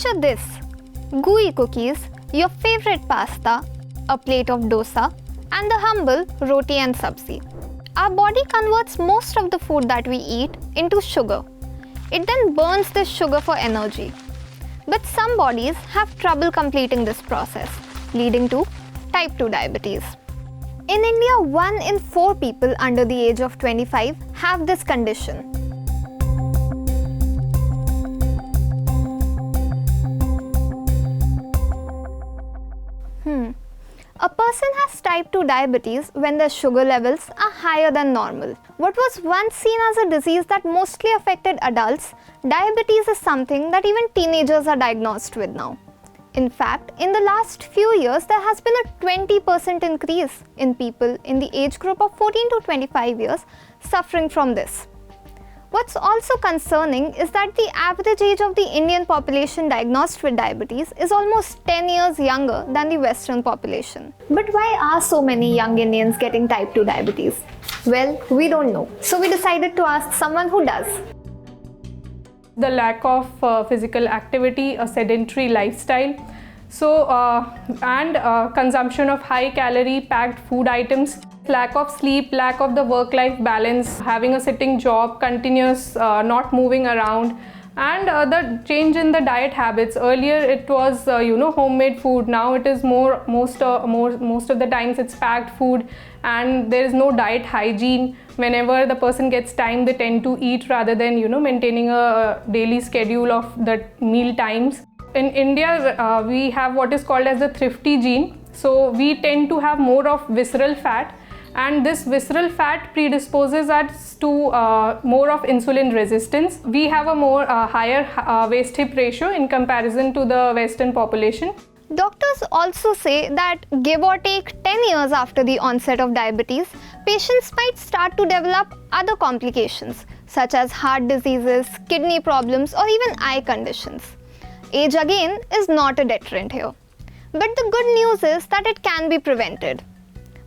Picture this: gooey cookies, your favorite pasta, a plate of dosa, and the humble roti and sabzi. Our body converts most of the food that we eat into sugar. It then burns this sugar for energy. But some bodies have trouble completing this process, leading to type 2 diabetes. In India, 1 in 4 people under the age of 25 have this condition. A person has type 2 diabetes when their sugar levels are higher than normal. What was once seen as a disease that mostly affected adults, diabetes is something that even teenagers are diagnosed with now. In fact, in the last few years, there has been a 20% increase in people in the age group of 14 to 25 years suffering from this. What's also concerning is that the average age of the Indian population diagnosed with diabetes is almost 10 years younger than the Western population. But why are so many young Indians getting type 2 diabetes? Well, we don't know. So we decided to ask someone who does. The lack of physical activity, a sedentary lifestyle, consumption of high-calorie packed food items, lack of sleep, lack of the work-life balance, having a sitting job, continuous not moving around, and the change in the diet habits. Earlier it was homemade food. Now it is most of the times it's packed food, and there is no diet hygiene. Whenever the person gets time, they tend to eat rather than maintaining a daily schedule of the meal times. In India, we have what is called as the thrifty gene. So we tend to have more of visceral fat, and this visceral fat predisposes us to more of insulin resistance. We have a more higher waist-hip ratio in comparison to the Western population. Doctors also say that give or take 10 years after the onset of diabetes, patients might start to develop other complications such as heart diseases, kidney problems, or even eye conditions. Age again is not a deterrent here. But the good news is that it can be prevented.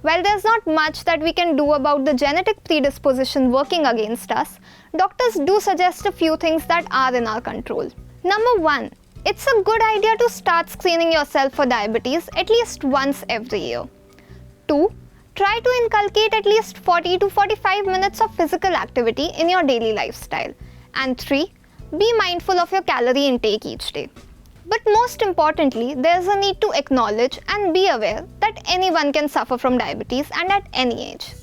While there's not much that we can do about the genetic predisposition working against us, doctors do suggest a few things that are in our control. Number 1, it's a good idea to start screening yourself for diabetes at least once every year. 2, try to inculcate at least 40 to 45 minutes of physical activity in your daily lifestyle. And 3, be mindful of your calorie intake each day. But most importantly, there's a need to acknowledge and be aware that anyone can suffer from diabetes and at any age.